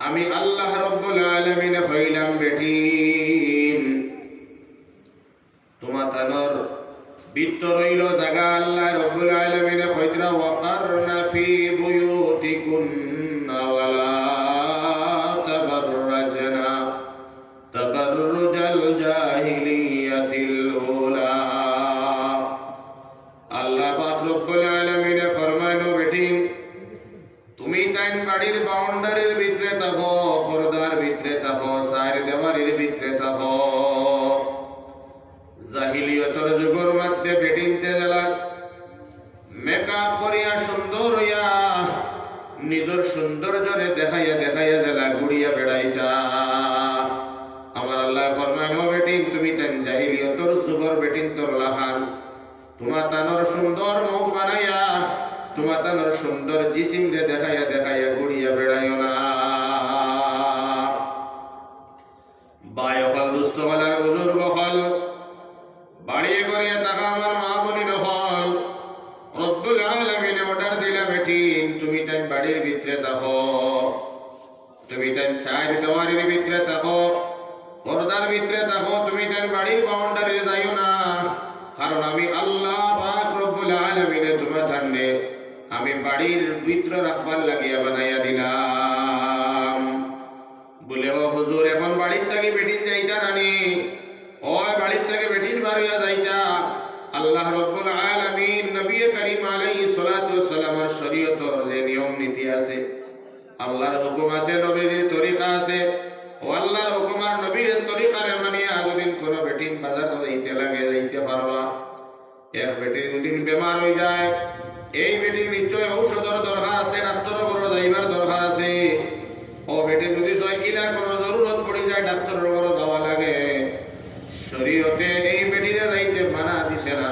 আমি আল্লাহ রব্বুল আলামিন হইলাম বেটিন। তোমাতানোর বিত্ত রইল জাগা আল্লাহ রব্বুল আলামিন কইতরা ওয়াকারনা ফি বুয়ুতিকুন্না ওয়ালা তাবাররাজনা তাবাররুজাল জাহিলিয়াতিল উলা। আল্লাহ পাক রব্বুল আলামিন ফরমানো বেটিন তুমি তাইন বাড়ির বাউন্ডারির ভিতরে থাকো, পর্দার ভিতরে থাকো, চার দেওয়ারির ভিতরে থাকো। জাহিলিয়তর যুগের মধ্যে বেটিনতে গেলা মেকআপ করিয়া সুন্দর হইয়া নিজের সৌন্দর্যরে দেখাইয়া দেখাইয়া গেলা ঘুরিয়া বেড়াইতা। আমার আল্লাহ ফরমানো বেটিন তুমি তাইন জাহিলিয়তর যুগের বেটিন তোর লাহান তোমার তানোর সুন্দর মুখ বানাইয়া তোমার তানোর সুন্দর জিসিম রে দেখাইয়া দেখাইয়া ঘুরিয়া বেড়াইও না। বায় হল দুস্থ হলার বুজুর্গ হল বাড়িয়ে করিয়া টাকা আমার মা বলি নহল রব্বুল আলামিন অর্ডার দিলা বেটিন তুমি তাই বাড়ির ভিতরে থাকো, তুমি তাই চার দেওয়ারির ভিতরে থাকো, পর্দার ভিতরে থাকো, তুমি তাই বাড়ির বাউন্ডারি যাইও না। কারণ আমি আল্লাহ পাক রব্বুল আলামিন তোমার জানলে আমি বাড়ির ভিতরে রাখবার লাগিয়া বানাইয়া দিলাম। বলে ও হুজুর এখন বাড়ির থেকে বেটিন যাইতা নানি? ওই বাড়ির থেকে বেটিন বাড়িয়া যাইতা। আল্লাহ রব্বুল আলামিন নবী করিম আলাইহিস সালাতু ওয়াস সালামের শরীয়তের যে নিয়ম নীতি আছে, আল্লাহর হুকুম আছে, নবীর তরিকা আছে, ও আল্লাহর হুকুম আর নবীর তরিকারে মানিয়া যদিন কোন বেটিন বাজার যাইতে লাগে যাইতে পারবা। এক বেটিন যদি বেমার হয়ে যায় এই বেটির নিশ্চয় ঔষধের দরকার আছে, ডাক্তারের বড় যাইবার দরকার আছে। ও বেটি যদি ইলা কোনো জরুরত পড়ে যায় ডাক্তারের বড় যাওয়া লাগে। শরীয়তে এই বেটিরে যাইতে মানা দিছে না,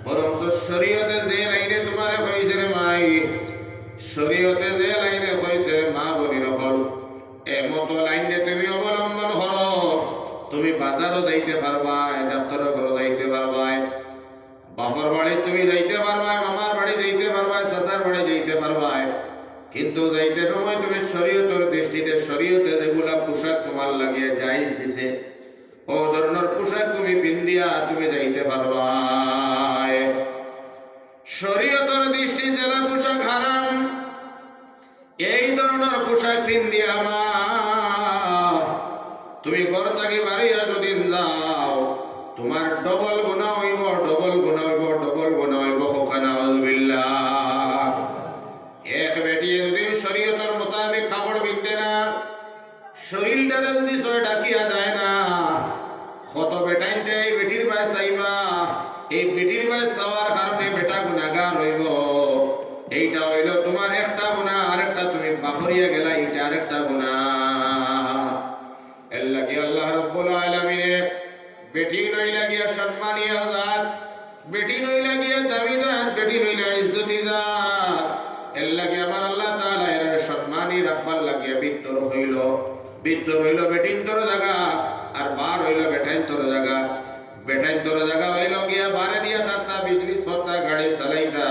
বরং শরীয়তে যে লাইনে তোমারে কইছে রে মাই, শরীয়তে যে লাইনে কইছে মা বলি রকল এমত লাইনে তুমি অবলম্বন করো, তুমি বাজারও যাইতে পারবা, ডাক্তারের ঘরে যাইতে পারবা, বাবার বাড়ি তুমি যাইতে পারবা, মামার বাড়ি যাইতে পারবা, চাচার বাড়ি যাইতে পারবা। কিন্তু যাইতে সময় তুমি শরীয়তের দৃষ্টিতে শরীয়তে যেগুলা পোশাক তোমার লাগিয়ে জায়েজ দিছে ও ধরনের পোশাক তুমি পিন্দিয়া তুমি যাইতে পারবা। শরীয়তের দৃষ্টি জেলা পোশাক হারাম, এই ধরনের পোশাক পিন্দিয়া মা তুমি ঘর থেকে বাড়িয়া যদি যাও তোমার ডবল গুনাহ হইব, ডবল গুনাহ হইব, ডবল গুনাহ হইব। সুবহানাল্লাহ। এক বেটি যদি শরীয়তের মোতাবেক খাবার বিনতে না, শরীরটা যদি সয় ডাকিয়া যায় না, কত বেটাইতে এই বেটির বাই চাইবা, এই বেটির বাই চাওয়ার কারণে বেটা গুনাহগার হইব। এইটা হইল তোমার একটা গুনাহ, আরেকটা তুমি বাহরিয়া গেলা, এইটা আরেকটা গুনাহ। এর লাগি আল্লাহ রাব্বুল আলামিন বেটি নইলা গিয়া সম্মানীয় জাত, বেটি নইলা গিয়া দামি জাত, বেটি নইলা ইজ্জতি জাত। এর লাগি আমার আল্লাহ তাআলা এর সম্মানী রাখবার লাগিয়া বিত্তর হইল। বিত্তর হইল বেটিন তোর জায়গা, আর বার হইল বেটাইন তোর জায়গা। বেটাইন তোর জায়গা হইল গিয়া বারে দিয়া তাতা বিজনেস করতা, গাড়ি চালাইতা,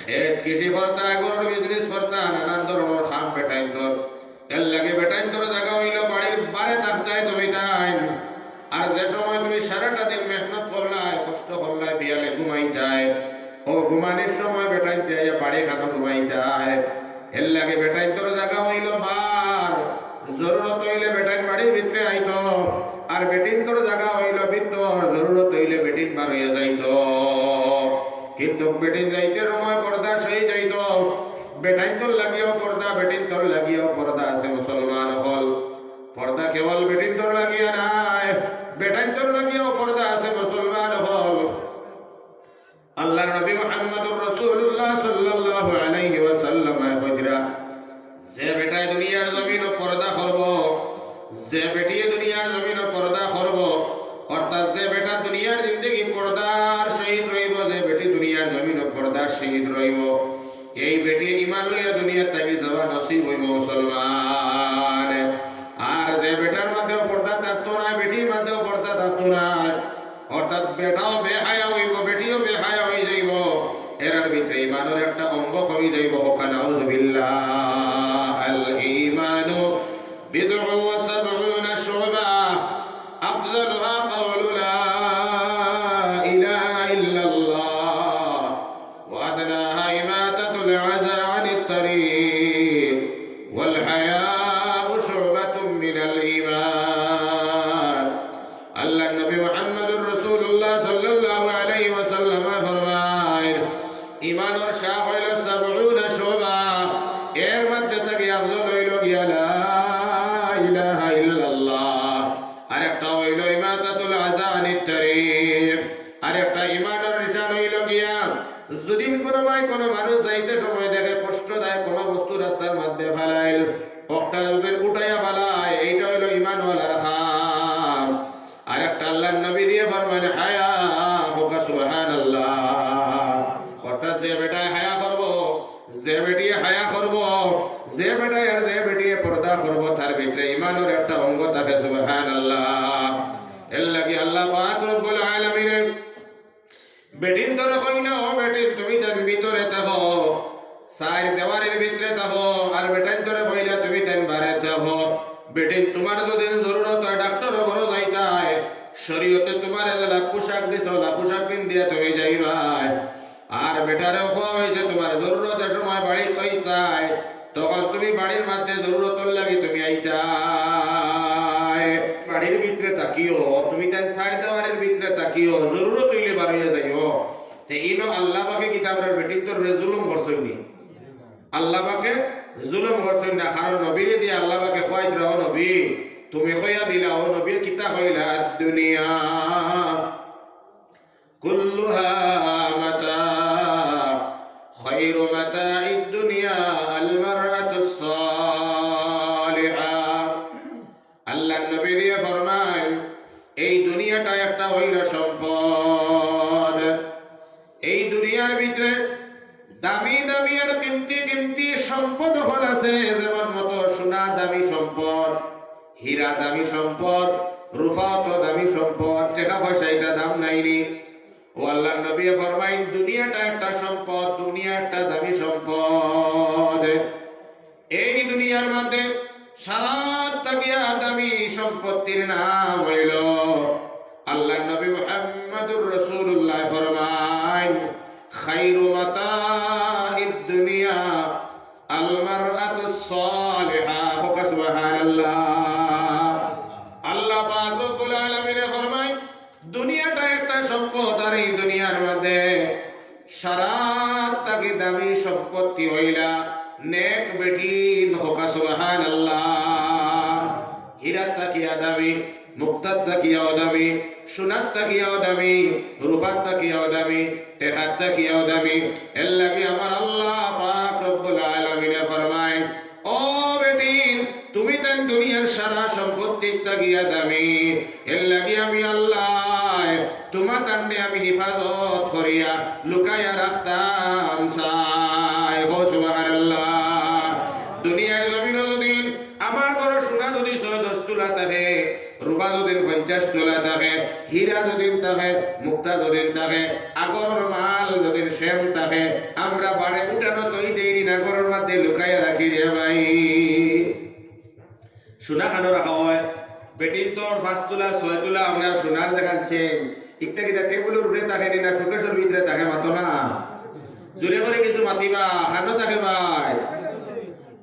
খেত কৃষি করতা, গরুর বিজনেস করতা, নানান ধরনের কাম বেটাইন তোর। এর লাগে বেটাইন তোর জায়গা হইল বাড়ির বারে থাকতাই তুমি টাইম। আর যে সময় তুমি সারাটা দিন মেহনত করলাই, কষ্ট করলাই, বিয়ালে ঘুমাইতাই, ও ঘুমানির সময় বেটাইন দিয়ে বাড়ি খানো ঘুমাইতাই। এর লাগে বেটাইন তোর জায়গা হইল বার, জরুরত হইলে বেটাইন বাড়ির ভিতরে আইতো, আর বেটিন তোর জায়গা হইল ভিতর, জরুরত হইলে বেটিন বার হইয়া যাইতো। কিন্তু বেটিন যাইতে সময় পর্দা সই যাইতো। বেটাইন তোর লাগিও পর্দা, বেটিন তোর লাগিও পর্দা আছে। মুসলমান হল পর্দা কেবল বেটিন তোর লাগিয়া নাই, বেটাইন তোর লাগিও পর্দা আছে। মুসলমান হল আল্লাহর নবী মুহাম্মদুর রাসূলুল্লাহ সাল্লাল্লাহু আলাইহি ওয়াসাল্লাম কইরা যে বেটা দুনিয়ার জমিন পর্দা করব, যে বেটি দুনিয়ার জমিন পর্দা করব, অর্থাৎ যে বেটা দুনিয়ার জিন্দেগি পর্দার শহীদ রইব, যে বেটি দুনিয়ার জমিন পর্দার শহীদ রইব, এই বেটি ঈমান লইয়া দুনিয়া থেকে যাওয়া নসিব হইব। মুসলমান। আর যে বেটার মধ্যে পর্দা থাকতো না, বেটির মধ্যে পর্দা থাকতো না, অর্থাৎ বেটাও বেহায়া হইব, বেটিও বেহায়া হয়ে যাইব, এর ভিতরে ঈমানের একটা অঙ্গ কমে যাইব। নাউযুবিল্লাহ। আল ঈমানু بضع وسبعون شعبة أفضلها قول لا إله إلا الله وأدناها إماتة العزى عن الطريق والحياء شعبة من الإيمان. الله النبي محمد رسول الله صلى الله عليه وسلم فرمائے إيمان اور شاہ হইল 70 شعبة এর মধ্যে থেকে আফজল হইল গিয়া লা ইলাহা ইল্লাল্লাহ, আরেকটা হইল ইমাতাতুল আযা আনিত তারিক, আরেকটা ঈমানের নিশান হইল গিয়া যদি কোনো ভাই কোনো মানুষ যাইতে সময় দেখে কষ্ট দেয় কোনো বস্তু রাস্তার মধ্যে ফেলাইল একটা যদি উঠাইয়া ফেলায়, এইটা হইল ঈমান ওয়ালার খাম। আরেকটা আল্লাহর নবী দিয়ে ফরমান হায়া হোকা সুবহানাল্লাহ, অর্থাৎ যে বেটা হায়া করব, যে বেটিয়ে হায়া করব, যে বেটা আর যে বেটিয়ে পর্দা করব তার ভিতরে ঈমানের একটা অঙ্গ থাকে সুবহানাল্লাহ। এর লাগি আল্লাহ পাক রব্বুল আলামিন বেটিন ধরে কই না ও বেটি তুমি তার ভিতরে থাকো, চার দেওয়ারের ভিতরে থাকো, আর বেটার ধরে কইলা তুমি তার বাইরে থাকো। বেটিন তোমার যদি জরুরত হয় ডাক্তার ঘরে যাইতাই, শরীয়তে তোমার এলা পোশাক দিছো, না পোশাক পিন দিয়া তুমি যাইবাই। আর বেটারে খোয়া হয়েছে তোমার জরুরতের সময় বাড়ি কইতাই, তখন তুমি বাড়ির মধ্যে জরুরতর লাগি তুমি আইতাই। বাড়ির ভিতরে তাকিও, তুমি তাই সাইড দেওয়ারের ভিতরে তাকিও, জরুরত হইলে বার হইয়া যাইও। তে ইনো আল্লাহ পাকে কিতাবের বেটির তো জুলুম করছেন নি, আল্লাহ পাকে জুলুম করছেন না, কারণ নবীরে দিয়ে আল্লাহ পাকে খোয়াইত রাও নবী তুমি খোয়া দিলা, ও নবীর কিতাব হইলা দুনিয়া কুল্লুহা মাতা খায়রু মাতাঈদ দুনিয়া আল মারআতুস সালিহা। আল্লাহর নবী দিয়ে ফরমান এই দুনিয়াটা একটা হইল সম্পদ, এই দুনিয়ার ভিতরে দামি দামি আর কিমতি সম্পদ হল আছে, যেমন মতো সোনা দামি সম্পদ, হীরা দামি সম্পদ, রূপা তো দামি সম্পদ, টাকা পয়সা এটা দাম নাইনি। ও আল্লাহর নবী ফরমাইন দুনিয়াটা একটা সম্পদ, দুনিয়া একটা দামি সম্পদ। এই দুনিয়ার মধ্যে সারা তাকিয়া দামি সম্পত্তির নাম হইল আল্লাহর নবী মুহাম্মদুর রাসূলুল্লাহ ফরমাইন খায়রু মাতাঈদ দুনিয়া আল মারআতুস সালিহা। সুবহানাল্লাহ। আল্লাহ পাক রব্বুল আলামিন ফরমায় দুনিয়াটা একটা সম্পদ, আর এই দুনিয়ার মধ্যে সারা তাকি দামি সম্পত্তি হইলা নেক বেটি হোকা সুবহানাল্লাহ। হীরার তাকিয়া দামি, মুক্তার তাকিয়াও দামি, সোনার তাকিয়াও দামি, রূপার তাকিয়াও দামি, টেকার তাকিয়াও দামি। এর লাগি আমার আল্লাহ পাক রব্বুল আলামিন ফরমায় ও বেটি তুমি তার দুনিয়ার সারা সম্পত্তির তাকিয়া দামি, এর লাগি আমি আল্লাহ তোমার তান্ডে আমি হিফাজত করিয়া লুকাইয়া রাখতাম চাই। হো সুবহানাল্লাহ। দুনিয়ার জমিন যদি আমার ঘর সোনা যদি 10 তোলা থাকে, রূপা যদি 50 তোলা থাকে, হীরা যদি থাকে, মুক্তা যদি থাকে, আগর মাল যদি সেম থাকে, আমরা বাড়ি উঠানো তৈ দেই না, ঘরের মধ্যে লুকাইয়া রাখি রে ভাই। সোনা খানো রাখা হয় বেটির তো 5 তোলা 6 তোলা আপনার সোনার দেখাচ্ছে, একটা কিটা টেবিলের উপরে থাকে না, শোকেশের ভিতরে থাকে মাতো না, জোরে করে কিছু মাতিবা খানো থাকে ভাই।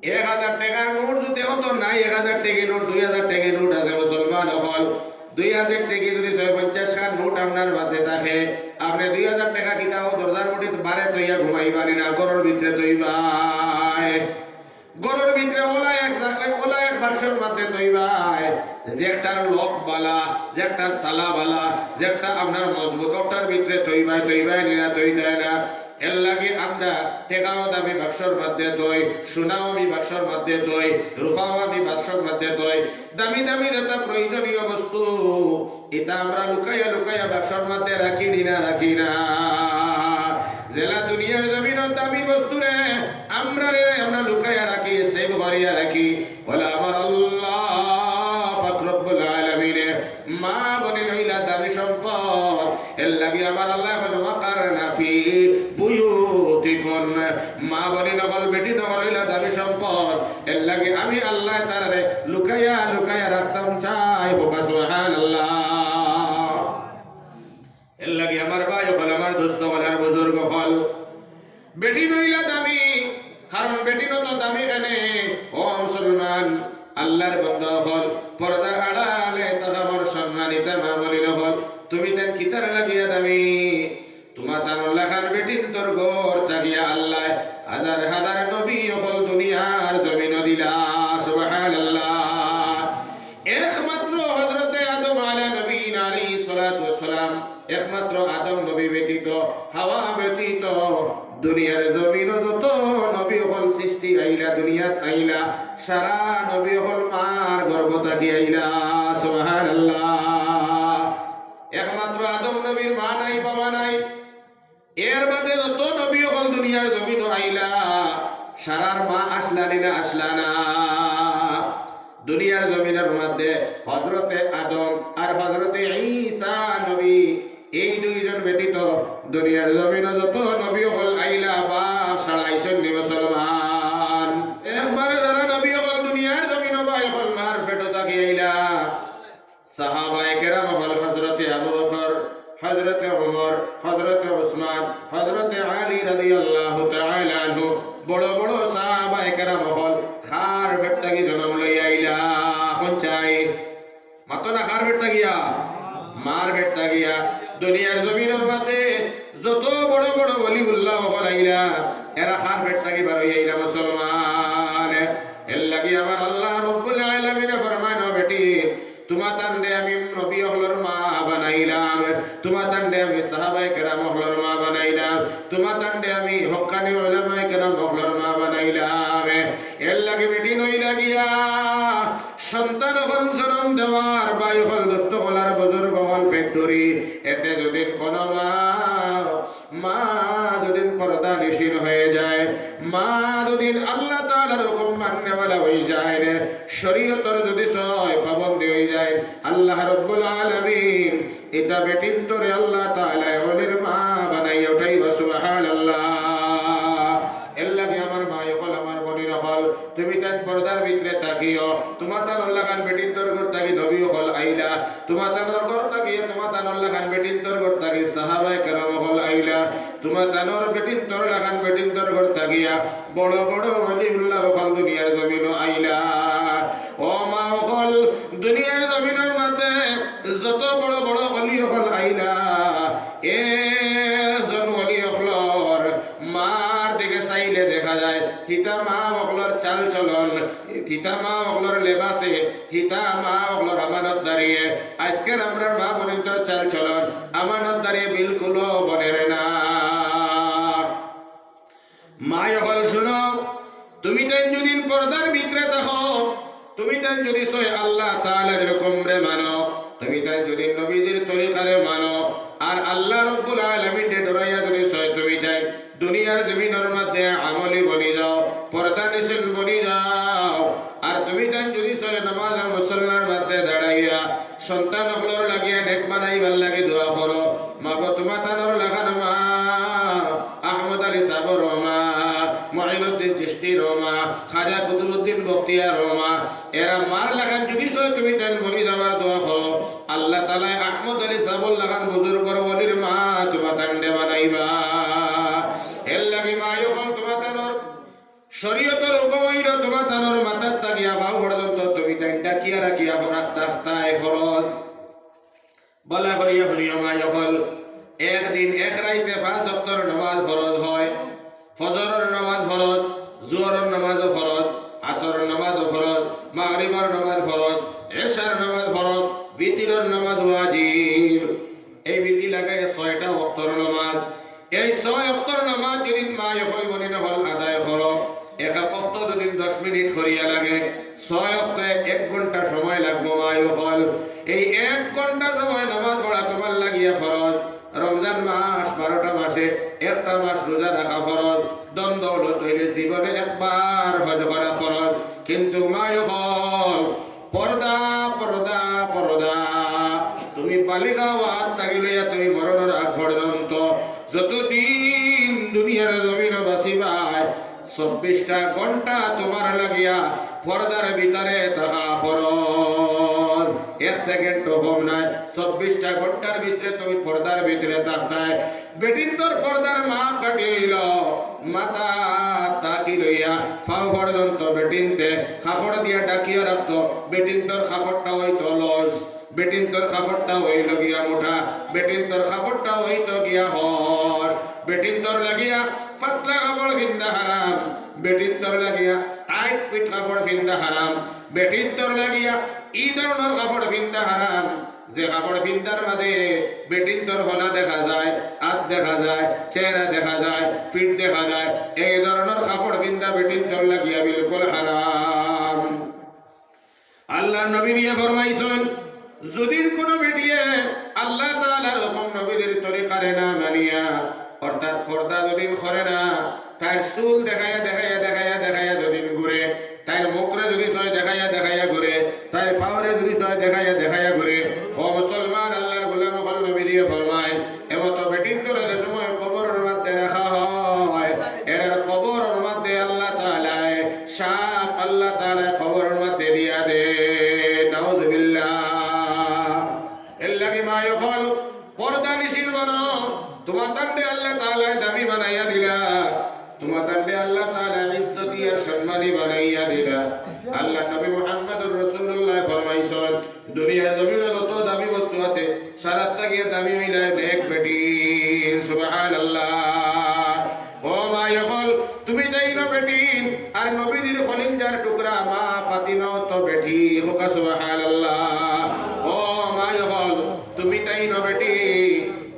1000 টাকার নোট যদি হতো নাই, 1000 টাকার নোট 2000 টাকার নোট আছে মুসলমান হল, 2000 টাকা যদি 50 খান নোট আপনার মাঝে থাকে, আপনি 2000 টাকা কিটাও দরজার মুঠি বারে তৈয়া ঘুমাইবানি না, ঘরের ভিতরে তৈবাই, ঘরের ভিতরে ওলা এক বাক্সের মধ্যে তৈবাই, যে একটার লক বালা, যে একটার তালা বালা, যে একটা আপনার মজবুত ওটার ভিতরে তৈবাই নিনা তৈ দেয় না। এর লাগে আমরা টেকাও দামি বাক্সর মধ্যে দই, সোনাও আমি বাক্সর মধ্যে দই, রূপাও আমি বাক্সর মধ্যে দই, দামি দামি যেটা প্রয়োজনীয় বস্তু এটা আমরা লুকাইয়া বাক্সর মধ্যে রাখি না। জেলা দুনিয়ার জমিন দামি বস্তু রে আমরা লুকাইয়া রাখি, সেভ করিয়া রাখি। বলে আমার আল্লাহ পাক রব্বুল আলামিন মা বলে নইলা দামি সম্পদ, এর লাগে আমার আল্লাহ ওয়াকারনা ফি বুয়ুতিকুন, মা বলে নকল বেটি নকল হইলা দামি সম্পদ, এর লাগে আমি আল্লাহ তারে লুকাইয়া আল্লাহর বান্দা হল পর্দার আড়ালে তাহার সম্মানিত মা বলিল হল তুমি তেন কিতার লাগিয়া দামি তোমার তানুল্লাহ খান বেটিন তোর ঘর থাকিয়া আল্লাহ হাজার হাজার নবী হল দুনিয়ার জমিন দিলা সুবহানাল্লাহ। একমাত্র হযরতে আদম আলাইহিস নবীন আলাইহিস সালাতু ওয়াস সালাম একমাত্র আদম নবী ব্যতীত হাওয়া ব্যতীত দুনিয়ার জমিন যত নবী হল সৃষ্টি আইলা দুনিয়াত আইলা সারা নবী হল মার গর্ভ থাকি আইলা সুবহানাল্লাহ। একমাত্র আদম নবীর মা নাই বাবা নাই, এর বাদে যত নবী হল দুনিয়ার জমিন আইলা সারার মা আসলানি না আসলানা। দুনিয়ার জমিনের মধ্যে হযরতে আদম আর হযরতে ঈসা নবী এই দুইজন ব্যতীত দুনিয়ার জমিনে যত নবী হল আইলা বাপ সাড়াইছেন মুসলমান। একবারে যারা নবী হল দুনিয়ার জমিনে বাই হল মার ফেটো তাকি আইলা সাহাবায়ে কেরাম হল হযরতে আবু বকর, হযরতে ওমর, হযরতে ওসমান, হযরতে আলী রাদিয়াল্লাহু তাআলা আনহু বড় বড় সাহাবায়ে কেরাম হল খার বেট্টাকি জন্ম লই আইলা কোনচাই মাতনা খার বেট্টা গিয়া মার বেট্টা গিয়া দুনিয়ার জমিনের মধ্যে যত বড় বড় ওলিউল্লাহ হল আইলা এরা খার বেট্টা কি বার হইয়া আইলা মুসলমান। এর লাগি আমার আল্লাহ রব্বুল আলামিন ফরমায় না বেটি তোমার তান্ডে আমি নবী হলর মা বানাইলাম, তোমার তান্ডে আমি সাহাবায়ে কেরাম হলর মা বানাইলাম, তোমার তান্ডে আমি হক্কানি উলামায়ে কেরাম হলর মা বানাইলাম। এর লাগি বেটি নই লাগিয়া সন্তান হল জন্ম দেওয়ার বাই হল দোস্ত হলার বুজুর্গ হল ফ্যাক্টরি এতে যদি কোন মা যদি পর্দা নিশীন হয়ে যায়, মা যদি আল্লাহ তাআলার হুকুম মাননেওয়ালা হয়ে যায়, শরীয়তের যদি সয় পাবন্দি হয়ে যায়, আল্লাহ রাব্বুল আলামিন এটা বেটিন তোরে আল্লাহ তাআলা ওদের মা বানাইয়া উঠাইবা সুবহানাল্লাহ। এর লাগি আমার মা হল আমার বোনের হল তুমি তার পর্দার ভিতরে তাকিও, তোমার তার আল্লাহ খান বেটিন তোর ঘর থাকি নবী হল আইলা, তোমার তার ঘর থাকি তোমার তার আল্লাহ খান বেটিন তোর ঘর থাকি সাহাবায়ে কেরাম হল আইলা, তোমার তানোর বেটিন তোর লাগান বেটিন তোর ঘর থাকিয়া বড় বড় ওলিউল্লাহ হল দুনিয়ার জমিন আইলা। ও মা হল দুনিয়ার জমিনের মধ্যে যত বড় বড় ওলি হল আইলা এ জন ওলি হলর মার দিকে চাইলে দেখা যায় হিতা মা হলর চাল চলন, হিতা মা হলর লেবাসে, হিতা মা হলর আমানত দাঁড়িয়ে আজকের আমরা মা বোনের চাল চলন আমানত দাঁড়িয়ে বিলকুল বনের না। মা হল শুনো তুমি তাই যদি পর্দার ভিতরে থাকো, তুমি তাই যদি সই আল্লাহ তাআলার হুকুম রে মানো, তুমি তাই যদি নবীজির তরিকারে মানো আর আল্লাহ রাব্বুল আলামিন কে ডরাইয়া যদি সই তুমি তাই দুনিয়ার জমিনের মধ্যে আমলি বনি যাও, পর্দা নিশীন বনি যাও, আর তুমি তাই যদি সই নামাজ আর মুসল্লার মধ্যে দাঁড়াইয়া সন্তান হলর লাগিয়া নেক বানাইবার লাগে দোয়া করো, মা গো তোমার তানোর লাগান মা আহমদ আলী সাবর রহমা, মুঈনুদ্দিন চিশতি রহমা, খাজা কুতুবউদ্দিন বখতিয়ার রহমা এরা মার লাগান যদি সই তুমি তাই বনি যাবার দোয়া করো, আল্লাহ তাআলা আহমদ আলী সাবর লাগান বুজুর্গর ওলির মা তোমার তান্ডে বানাইবা। এর লাগি মা যখন তোমার তানোর শরীয়তের হুকুম হইল তোমার তানোর মাথার তাকিয়া বাউ পর্যন্ত তুমি তাই ডাকিয়া রাখিয়া ফরাত তাখতায় ফরজ বলা করিয়া হলিয়া মা যখন একদিন এক রাইতে 5 ওয়াক্তের নামাজ ফরজ হয়, ফজরের নামাজ ফরজ, জোহরের নামাজ ফরজ, আসরের নামাজ ফরজ, মাগরিবের নামাজ ফরজ, এশার নামাজ ফরজ, বিতিরের নামাজ ওয়াজিব। এই বিতি লাগে 6টা ওয়াক্তের নামাজ। এই 6 ওয়াক্তের নামাজ যদি মা যখন বলি না হল আদায় করো, এক ওয়াক্ত যদি 10 মিনিট করিয়া লাগে 6 ওয়াক্তে 1 ঘন্টা সময় লাগবে মা যখন এই 1 ঘন্টা সময় নামাজ পড়া তোমার লাগিয়া ফরজ। রমজান মাস 12টা মাসে একটা মাস রোজা রাখা ফরজ, দ্বন্দ্ব দৌলত হইলে জীবনে একবার হজ করা ফরজ। কিন্তু মা যখন পর্দা পর্দা পর্দা তুমি বালিকা ওয়াত থাকিলে তুমি মরণের আগ পর্যন্ত যতদিন দুনিয়ার জমিন বাসিবাই 24টা ঘন্টা তোমার লাগিয়া পর্দার ভিতরে থাকা ফরজ। এক সেকেন্ড কম নাই 24টা ঘন্টার ভিতরে তুমি পর্দার ভিতরে থাকতায় বেটিন তোর পর্দার মা কাটিল মাথা তাকি লইয়া ফাও পর্যন্ত বেটিনতে কাপড় দিয়া ডাকিয়া রাখতো বেটিন তোর কাপড়টা হইতো লজ বেটিন তোর কাপড়টা হইল গিয়া মোটা বেটিন তোর কাপড়টা হইতো গিয়া হস বেটিন তোর লাগিয়া পাতলা কাপড় কিনতে হারাম বেটিন তোর লাগিয়া টাইট ফিট কাপড় কিনতে হারাম বেটিন তোর লাগিয়া এই ধরনের কাপড় কিনতে হারাম যে কাপড় কিনতার মাঝে বেটিন তোর হলা দেখা যায় হাত দেখা যায় চেহারা দেখা যায় ফিট দেখা যায় এই ধরনের কাপড় কিনতা বেটিন তোর লাগিয়া বিলকুল হারাম আল্লাহ নবী নিয়ে ফরমাইছেন যদি কোন বেটিয়ে আল্লাহ তাআলার হুকুম নবীর তরিকারে না মানিয়া অর্থাৎ পর্দা যদি করে না তার চুল দেখায়া দেখায়া দেখায়া দেখায়া যদি ঘুরে তার মুখরে যদি সয় দেখায়া দেখায়া ঘুরে তার পাওরে যদি সয় দেখায়া দেখায়া ঘুরে ও মুসলমান আল্লাহর গোলাম হল নবী দিয়ে ফরমায় এমত বেটিন করে যে সময় কবরের মধ্যে রাখা হয় এর কবরের মধ্যে আল্লাহ তাআলা সাপ আল্লাহ তাআলা কবরের মধ্যে দিয়া দে নাউজুবিল্লাহ এল্লাহি মা ইয়ফাল পর্দা নিশিল বানো তোমার তান্ডে আল্লাহ তাআলা দাবি বানাইয়া দিলা তোমার তান্ডে আল্লাহ তাআলা ইজ্জতি আর সম্মানী বানাইয়া দিলা আল্লাহ নবী মুহাম্মদুর রাসূলুল্লাহ ফরমাইছেন দুনিয়ার জমিনে যত দামি বস্তু আছে সারাত গিয়ে দামি হইলা এক বেটি সুবহানাল্লাহ ও মা ইয়ফাল তুমি তাই না বেটি আর নবীর খলিঞ্জার টুকরা মা ফাতিমাও তো বেটি হোকা সুবহানাল্লাহ ও মা ইয়ফাল তুমি তাই না বেটি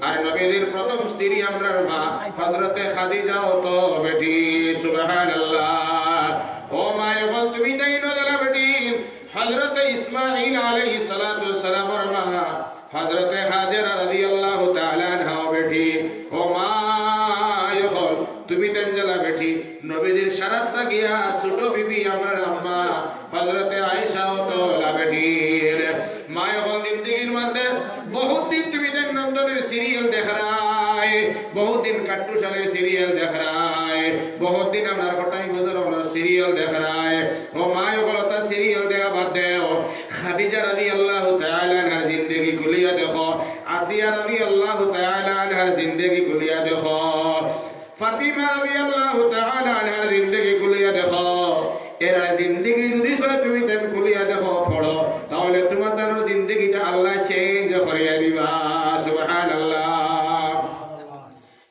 আর নবীর প্রথম স্ত্রী আমরার মা হযরতে খাদিজাও তো বেটি সুবহানাল্লাহ ও মা ইয়ফাল তুমি তাই না দলা বেটি হযরতে ইসমাঈল আলাইহিস সালাতু ওয়াস সালামের মা হযরতে হাজেরা রাদিয়াল্লাহু তাআলা আনহা বেটি ও মা ইয়ফাল তুমি তেনজলা বেটি নবীর শারাত গিয়া ছোট বিবি আমরার আম্মা হযরতে আয়েশাও তো লা বেটি মা ইয়ফাল জিন্দেগির মধ্যে বহুত দিন তুমি দেন নন্দনের সিরিয়াল দেখ রায় বহুত দিন কাট্টুশালের সিরিয়াল দেখ রায় বহুত দিন আপনার ফটাই বজর হলো সিরিয়াল দেখ রায় ও মা ইয়ফাল তা সিরিয়াল দেখা বাদ দেও খাদিজা রাদিয়াল্লাহু তাআলা আনহার জিন্দেগি খুলিয়া দেখো আসিয়া রাদিয়াল্লাহু তাআলা আনহার জিন্দেগি খুলিয়া দেখো ফাতিমা রাদিয়াল্লাহু তাআলা আনহার জিন্দেগি খুলিয়া দেখো এরা জিন্দেগি যদি তুমি তেন খুলিয়া দেখো পড়ো তাহলে তোমার জিন্দেগিটা আল্লাহ চেয়ে